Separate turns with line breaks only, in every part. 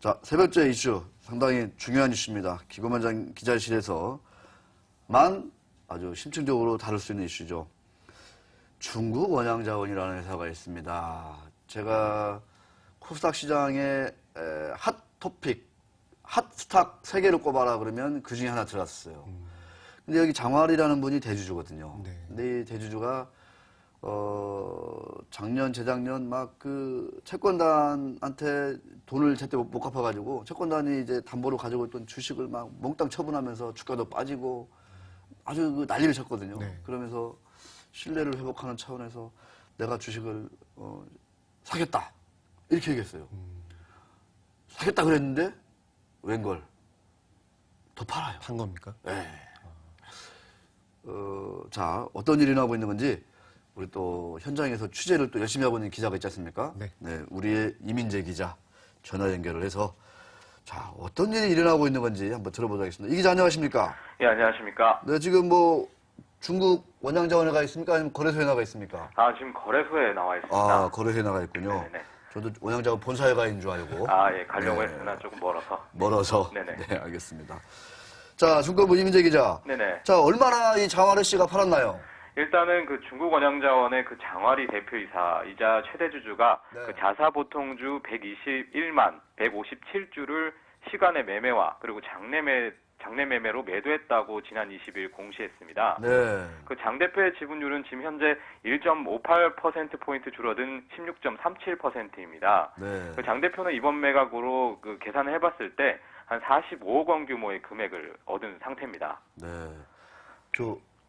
자, 세 번째 이슈 상당히 중요한 이슈입니다. 기고만장 기자실에서만 아주 심층적으로 다룰 수 있는 이슈죠. 중국 원양자원이라는 회사가 있습니다. 제가 코스닥 시장의 핫 토픽, 핫 스탁 3개를 꼽아라 그러면 그 중에 하나 들어갔어요. 근데 여기 장활이라는 분이 대주주거든요.
네.
근데 이 대주주가 작년, 재작년 막 그 채권단한테 돈을 제때 못 갚아가지고 채권단이 이제 담보로 가지고 있던 주식을 막 몽땅 처분하면서 주가도 빠지고 아주 그 난리를 쳤거든요.
네.
그러면서 신뢰를 회복하는 차원에서 내가 주식을 사겠다 이렇게 얘기했어요. 사겠다 그랬는데 웬걸 더 팔아요.
판 겁니까?
네. 자, 어떤 일이 나오고 있는 건지 우리 또 현장에서 취재를 또 열심히 하고 있는 기자가 있지 않습니까?
네.
우리의 이민재 기자 전화 연결을 해서 자, 어떤 일이 일어나고 있는 건지 한번 들어보도록 하겠습니다. 이 기자 안녕하십니까?
예, 안녕하십니까?
네, 지금 뭐 중국 원양자원에 가 있습니까? 아니면 거래소에 나가 있습니까?
아, 지금 거래소에 나와 있습니다.
아, 거래소에 나가 있군요.
네네.
저도 원양자원 본사에 가 있는 줄 알고.
아, 예, 가려고
네.
했으나 조금 멀어서.
멀어서.
네네.
네, 알겠습니다. 자, 중국부 이민재 기자.
네네.
자, 얼마나 이 장화르 씨가 팔았나요?
일단은 그 중국 원양자원의 그 장화리 대표이사이자 최대주주가
네.
그 자사보통주 121만 157주를 시간의 매매와 그리고 장내 매매로 매도했다고 지난 20일 공시했습니다.
네.
그 장 대표의 지분율은 지금 현재 1.58%포인트 줄어든 16.37%입니다.
네.
그 장 대표는 이번 매각으로 그 계산을 해봤을 때 한 45억 원 규모의 금액을 얻은 상태입니다.
네.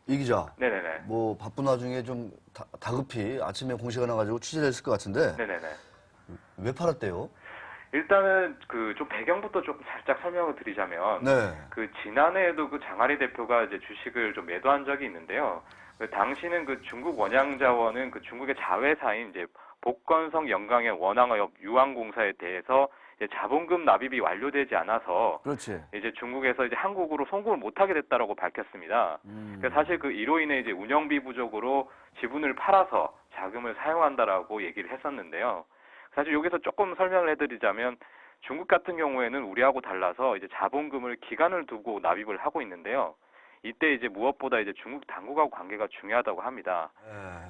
이 기자.
네네네.
뭐 바쁜 와중에 좀 다급히 아침에 공시가 나가지고 취재를 했을 것 같은데
네네네.
왜 팔았대요?
일단은 그 좀 배경부터 조금 살짝 설명을 드리자면
네.
그 지난해에도 그 장하리 대표가 이제 주식을 좀 매도한 적이 있는데요. 그 당시는 그 중국 원양자원은 그 중국의 자회사인 이제 복건성 영광의 원앙업 유황공사에 대해서 이제 자본금 납입이 완료되지 않아서
그렇지.
이제 중국에서 이제 한국으로 송금을 못하게 됐다라고 밝혔습니다. 그래서 사실 그 이로 인해 이제 운영비 부족으로 지분을 팔아서 자금을 사용한다라고 얘기를 했었는데요. 사실 여기서 조금 설명을 해드리자면 중국 같은 경우에는 우리하고 달라서 이제 자본금을 기간을 두고 납입을 하고 있는데요. 이때 이제 무엇보다 이제 중국 당국하고 관계가 중요하다고 합니다.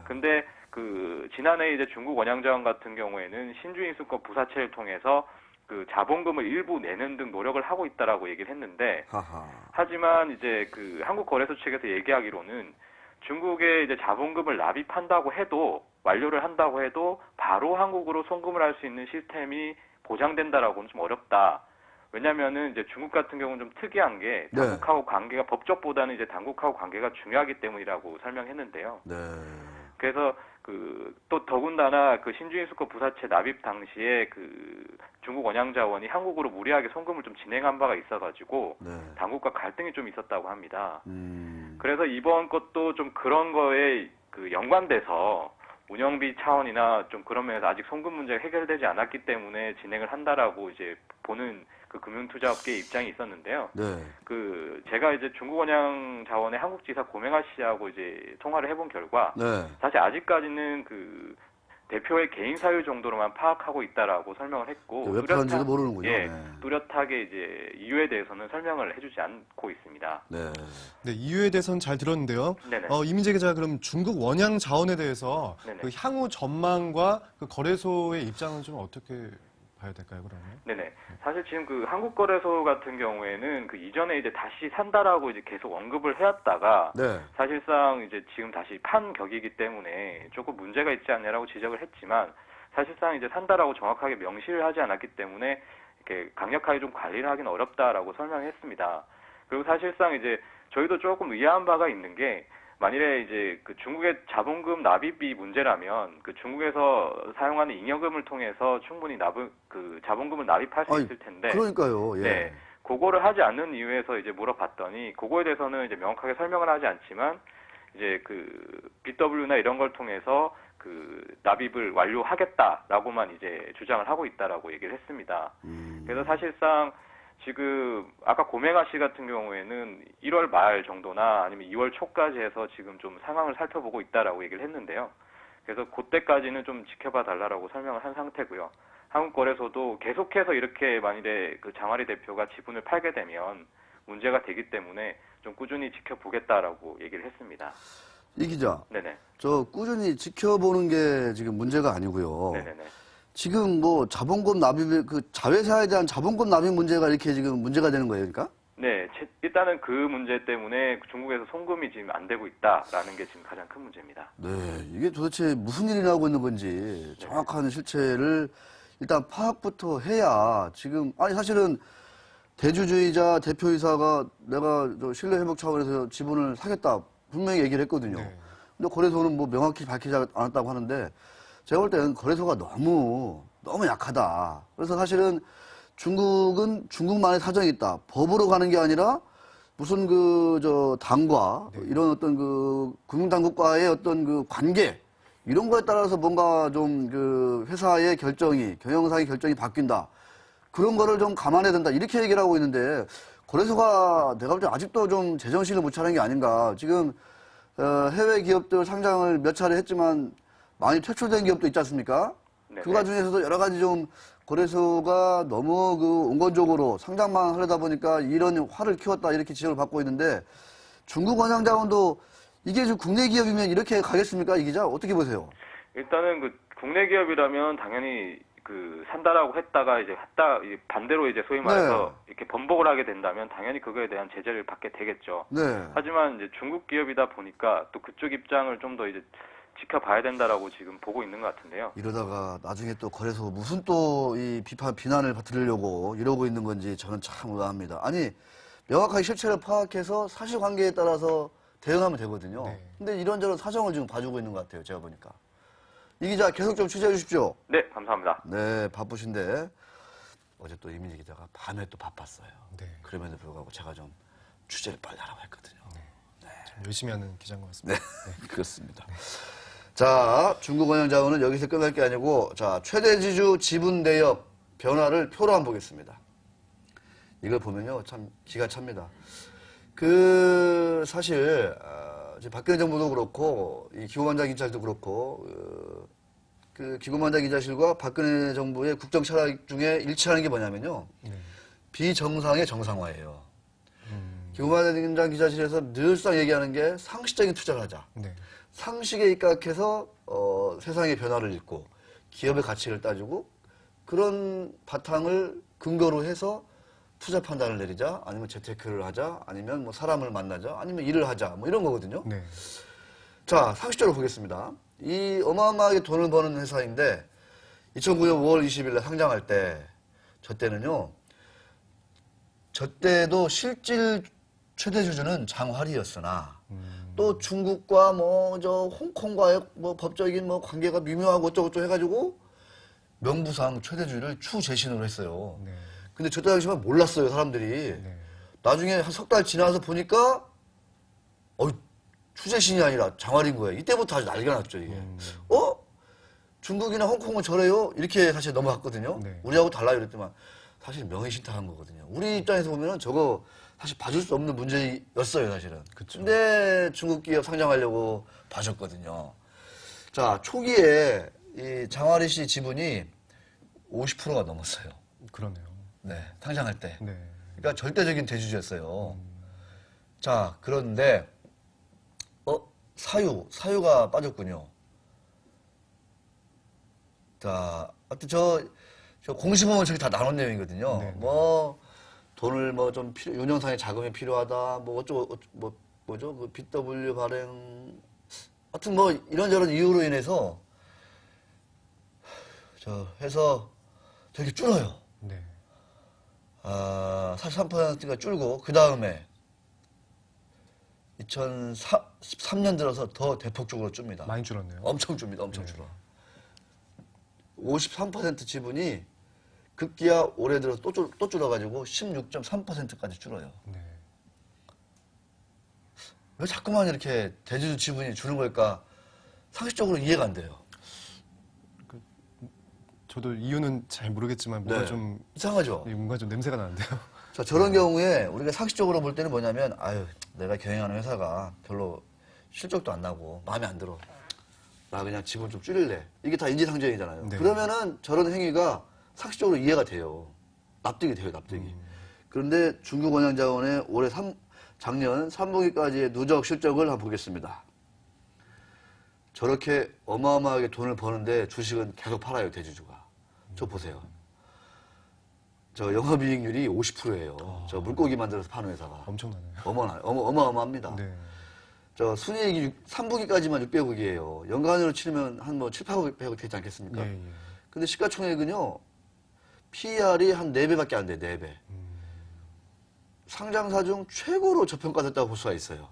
근데 그 지난해 이제 중국 원양자원 같은 경우에는 신주인수권 부사체를 통해서 그 자본금을 일부 내는 등 노력을 하고 있다라고 얘기를 했는데,
하하.
하지만 이제 그 한국거래소 측에서 얘기하기로는 중국에 이제 자본금을 납입한다고 해도 완료를 한다고 해도 바로 한국으로 송금을 할 수 있는 시스템이 보장된다라고는 좀 어렵다. 왜냐면은 이제 중국 같은 경우는 좀 특이한 게 당국하고 관계가 법적보다는 이제 당국하고 관계가 중요하기 때문이라고 설명했는데요.
네.
그래서 그 또 더군다나 그 신주인수권 부사체 납입 당시에 그 중국 원양자원이 한국으로 무리하게 송금을 좀 진행한 바가 있어가지고
네.
당국과 갈등이 좀 있었다고 합니다.
음.
그래서 이번 것도 좀 그런 거에 그 연관돼서 운영비 차원이나 좀 그런 면에서 아직 송금 문제가 해결되지 않았기 때문에 진행을 한다라고 이제 보는 그 금융투자업계의 입장이 있었는데요.
네.
그 제가 이제 중국 원양자원의 한국지사 고명하 씨하고 이제 통화를 해본 결과
네.
사실 아직까지는 그 대표의 개인 사유 정도로만 파악하고 있다라고 설명을 했고
왜 팔았는지도 모르는군요.
예,
네.
뚜렷하게 이제 이유에 대해서는 설명을 해주지 않고 있습니다.
네.
네, 이유에 대해서는 잘 들었는데요.
네네.
이민재 기자, 그럼 중국 원양 자원에 대해서
네네.
그 향후 전망과 그 거래소의 입장은 좀 어떻게 봐야 될까요, 그러면?
네네. 사실 지금 그 한국거래소 같은 경우에는 그 이전에 이제 다시 산다라고 이제 계속 언급을 해왔다가
네.
사실상 이제 지금 다시 판 격이기 때문에 조금 문제가 있지 않냐라고 지적을 했지만 사실상 이제 산다라고 정확하게 명시를 하지 않았기 때문에 이렇게 강력하게 좀 관리를 하기는 어렵다라고 설명했습니다. 그리고 사실상 이제 저희도 조금 의아한 바가 있는 게 만일에 이제 그 중국의 자본금 납입이 문제라면 그 중국에서 사용하는 잉여금을 통해서 충분히 그 자본금을 납입할 수 있을 텐데.
그러니까요. 예.
네. 그거를 하지 않는 이유에서 이제 물어봤더니 그거에 대해서는 이제 명확하게 설명을 하지 않지만 이제 그 BW나 이런 걸 통해서 그 납입을 완료하겠다라고만 이제 주장을 하고 있다라고 얘기를 했습니다. 그래서 사실상 지금 아까 고명하 씨 같은 경우에는 1월 말 정도나 아니면 2월 초까지 해서 지금 좀 상황을 살펴보고 있다라고 얘기를 했는데요. 그래서 그때까지는 좀 지켜봐 달라라고 설명을 한 상태고요. 한국거래소도 계속해서 이렇게 만일에 그 장화리 대표가 지분을 팔게 되면 문제가 되기 때문에 좀 꾸준히 지켜보겠다라고 얘기를 했습니다.
이 기자,
네네.
저 꾸준히 지켜보는 게 지금 문제가 아니고요.
네네네.
지금 뭐 자본금 납입, 그 자회사에 대한 자본금 납입 문제가 이렇게 지금 문제가 되는 거예요, 그러니까?
네, 일단은 그 문제 때문에 중국에서 송금이 지금 안 되고 있다라는 게 지금 가장 큰 문제입니다.
네, 이게 도대체 무슨 일이 나오고 있는 건지 정확한 실체를 일단 파악부터 해야 지금, 아니, 사실은 대주주이자 대표이사가 내가 저 신뢰 회복 차원에서 지분을 사겠다 분명히 얘기를 했거든요.
네.
근데 거래소는 뭐 명확히 밝히지 않았다고 하는데 제가 볼 때는 거래소가 너무 약하다. 그래서 사실은 중국은 중국만의 사정이 있다. 법으로 가는 게 아니라 무슨 당과 이런 어떤 금융당국과의 어떤 관계 이런 거에 따라서 뭔가 좀 회사의 결정이, 경영상의 결정이 바뀐다. 그런 거를 좀 감안해야 된다. 이렇게 얘기를 하고 있는데 거래소가 내가 볼 때 아직도 좀 제정신을 못 차린 게 아닌가. 지금 해외 기업들 상장을 몇 차례 했지만 많이 퇴출된 기업도 있지 않습니까?
네네.
그 중에서도 여러 가지 좀 거래소가 너무 온건적으로 상장만 하려다 보니까 이런 화를 키웠다 이렇게 지적을 받고 있는데 중국 원양자원도 이게 지금 국내 기업이면 이렇게 가겠습니까? 이 기자 어떻게 보세요?
일단은 그 국내 기업이라면 당연히 그 산다라고 했다가 이제 반대로 이제 소위 말해서 이렇게 번복을 하게 된다면 당연히 그거에 대한 제재를 받게 되겠죠.
네.
하지만 이제 중국 기업이다 보니까 또 그쪽 입장을 좀 더 이제 지켜봐야 된다라고 지금 보고 있는 것 같은데요.
이러다가 나중에 또 거래소 무슨 또 이 비난을 들으려고 이러고 있는 건지 저는 참 의아합니다. 아니 명확하게 실체를 파악해서 사실관계에 따라서 대응하면 되거든요.
네.
근데 이런저런 사정을 지금 봐주고 있는 것 같아요. 제가 보니까. 이 기자 계속 좀 취재해 주십시오.
네, 감사합니다.
네, 바쁘신데 어제 또 이민희 기자가 밤에 또 바빴어요.
네.
그럼에도 불구하고 제가 좀 취재를 빨리 하라고 했거든요.
좀 열심히 하는 기자인 것 같습니다.
네, 그렇습니다. 자, 중국 원양자원은 여기서 끝날 게 아니고, 자, 최대주주 지분 대역 변화를 표로 한번 보겠습니다. 이걸 보면요, 참 기가 찹니다. 사실, 지금 박근혜 정부도 그렇고, 이 기고만장 기자실도 그렇고, 기고만장 기자실과 박근혜 정부의 국정 철학 중에 일치하는 게 뭐냐면요,
네.
비정상의 정상화예요. 기고만장 기자실에서 늘상 얘기하는 게 상식적인 투자를 하자.
네.
상식에 입각해서 세상의 변화를 읽고 기업의 가치를 따지고 그런 바탕을 근거로 해서 투자 판단을 내리자 아니면 재테크를 하자 아니면 뭐 사람을 만나자 아니면 일을 하자 뭐 이런 거거든요.
네.
자, 상식적으로 보겠습니다. 이 어마어마하게 돈을 버는 회사인데 2009년 5월 20일 날 상장할 때 저 때도 실질 최대 주주는 장활이었으나 또 중국과 홍콩과의 법적인 관계가 미묘하고 어쩌고저쩌고 해가지고 명부상 최대주주를 추재신으로 했어요.
네.
근데 저 당시만 몰랐어요, 사람들이.
네.
나중에 한 석 달 지나서 보니까 추재신이 아니라 장활인 거예요. 이때부터 아주 난리가 났죠, 이게. 중국이나 홍콩은 저래요? 이렇게 사실 넘어갔거든요.
네.
우리하고 달라요, 이랬더만. 사실 명예신탁한 거거든요. 우리 입장에서 보면은 저거 사실 봐줄 수 없는 문제였어요, 사실은.
그쵸.
근데 중국 기업 상장하려고 봐줬거든요. 자, 초기에 이 장화리 씨 지분이 50%가 넘었어요.
그러네요.
네, 상장할 때.
네.
그러니까 절대적인 대주주였어요. 자, 그런데 사유가 빠졌군요. 자, 하여튼 저 공시보험은 저기 다 나눈 내용이거든요.
네, 네.
돈을 좀 운영상의 자금이 필요하다. 뭐죠? 그 BW 발행. 하여튼 이런저런 이유로 인해서 해서 되게 줄어요.
네.
43%가 줄고, 그 다음에 2013년 들어서 더 대폭적으로 줍니다.
많이 줄었네요.
엄청 줍니다. 엄청
네.
줄어. 53% 지분이 급기야 올해 들어서 또 줄어가지고 16.3%까지 줄어요.
네.
왜 자꾸만 이렇게 대주주 지분이 주는 걸까? 상식적으로 이해가 안 돼요.
저도 이유는 잘 모르겠지만 뭔가
네.
좀
이상하죠?
뭔가 좀 냄새가 나는데요.
자, 저런 경우에 우리가 상식적으로 볼 때는 뭐냐면, 내가 경영하는 회사가 별로 실적도 안 나고 마음에 안 들어. 나 그냥 지분 좀 줄일래. 이게 다 인지상정이잖아요.
네.
그러면은 저런 행위가 상식적으로 이해가 돼요. 납득이 돼요, 납득이. 그런데 중국 원양자원의 작년 3분기까지의 누적 실적을 한번 보겠습니다. 저렇게 어마어마하게 돈을 버는데 주식은 계속 팔아요, 대주주가. 저 보세요. 저 영업이익률이 50%예요. 저 물고기 만들어서 파는 회사가.
엄청나네요.
어마어마합니다.
네.
저 순이익이 3분기까지만 600억이에요. 연간으로 치르면 한 뭐 7, 800억 되지 않겠습니까?
예, 예.
근데 시가총액은요, PER이 한 4배밖에 안 돼요, 4배. 상장사 중 최고로 저평가됐다고 볼 수가 있어요.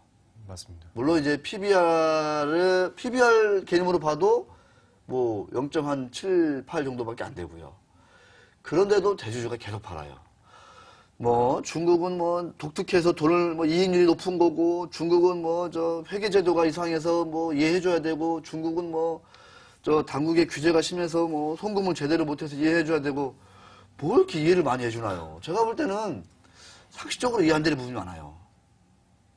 맞습니다.
물론 이제 PBR 개념으로 봐도 뭐 0.7, 8 정도밖에 안 되고요. 그런데도 대주주가 계속 팔아요. 뭐 중국은 뭐 독특해서 돈을 뭐 이익률이 높은 거고, 중국은 뭐 저 회계제도가 이상해서 뭐 이해해줘야 되고, 중국은 뭐 저 당국의 규제가 심해서 뭐 송금을 제대로 못해서 이해해줘야 되고, 뭘 이렇게 이해를 많이 해주나요? 제가 볼 때는 상식적으로 이해 안 되는 부분이 많아요.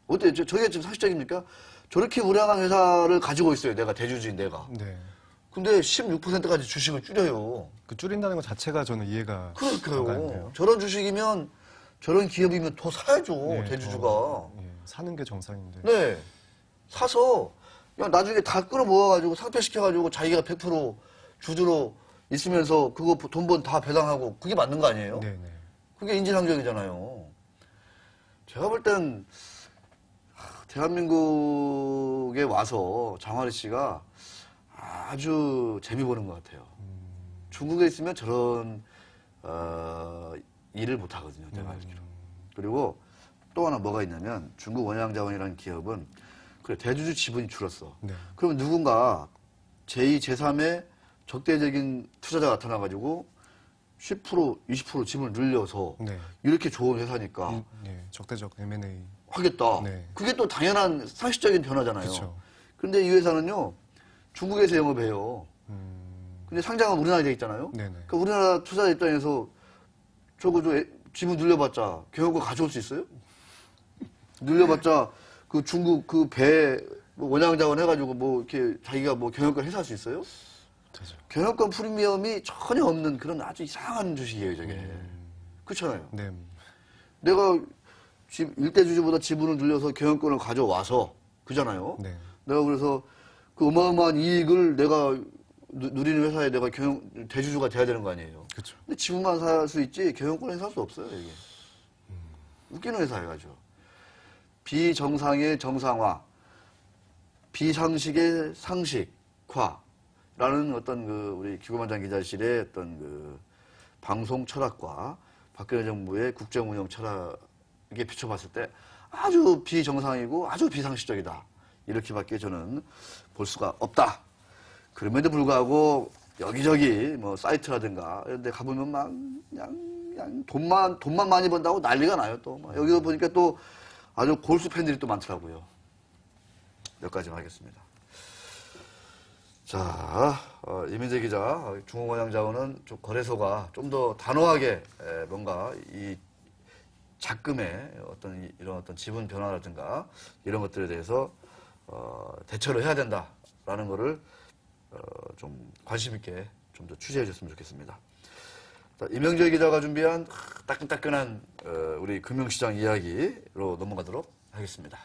어때요? 저게 지금 상식적입니까? 저렇게 우량한 회사를 가지고 있어요. 내가 대주주인 내가.
네.
근데 16%까지 주식을 줄여요.
그 줄인다는 것 자체가 저는 이해가 안
그러니까요.
가는데요.
저런 주식이면, 저런 기업이면 더 사야죠.
네,
대주주가.
예, 사는 게 정상인데.
네. 사서 그냥 나중에 다 끌어모아가지고 상폐시켜가지고 자기가 100% 주주로 있으면서 그거 돈 번 다 배당하고, 그게 맞는 거 아니에요?
네, 네.
그게 인지상정이잖아요. 제가 볼 땐 대한민국에 와서 장화리 씨가 아주 재미 보는 것 같아요. 중국에 있으면 저런 일을 못 하거든요, 제가 알기로. 그리고 또 하나 뭐가 있냐면, 중국 원양자원이라는 기업은 그래, 대주주 지분이 줄었어.
네.
그러면 누군가 제2, 제3의 적대적인 투자자가 나타나가지고 10%, 20% 지분을 늘려서
네.
이렇게 좋은 회사니까
네, 적대적 M&A.
하겠다.
네.
그게 또 당연한 상식적인 변화잖아요.
그쵸.
근데 이 회사는요, 중국에서 영업해요. 근데 상장은 우리나라에 돼 있잖아요.
네네.
그러니까 우리나라 투자자 입장에서 저거 지분 늘려봤자 경영권 가져올 수 있어요? 늘려봤자 그 중국 그 배 원양자원 해가지고 뭐 이렇게 자기가 뭐 경영권 회사할 수 있어요?
되죠.
경영권 프리미엄이 전혀 없는 그런 아주 이상한 주식이에요, 저게. 그렇잖아요.
네.
내가 일대 주주보다 지분을 늘려서 경영권을 가져와서, 그잖아요.
네.
내가 그래서 그 어마어마한 이익을 내가 누리는 회사에 내가 대주주가 돼야 되는 거 아니에요.
그렇죠.
근데 지분만 살 수 있지 경영권에 살 수 없어요, 이게. 웃기는 회사여가지고. 비정상의 정상화, 비상식의 상식화라는 어떤 그 우리 기고만장 기자실의 어떤 그 방송 철학과 박근혜 정부의 국정 운영 철학에 비춰봤을 때 아주 비정상이고 아주 비상식적이다. 이렇게밖에 저는 볼 수가 없다. 그럼에도 불구하고 여기저기 뭐 사이트라든가 이런 데 가보면 막 그냥 돈만 많이 번다고 난리가 나요. 또 여기서 보니까 또 아주 골수 팬들이 또 많더라고요. 여기까지만 하겠습니다. 자, 이민재 기자, 중국원양자원은 좀 거래소가 좀 더 단호하게 뭔가 이 작금의 이런 어떤 지분 변화라든가 이런 것들에 대해서 대처를 해야 된다라는 거를 좀 관심 있게 좀 더 취재해 줬으면 좋겠습니다. 자, 이명재 기자가 준비한 따끈따끈한 우리 금융시장 이야기로 넘어가도록 하겠습니다.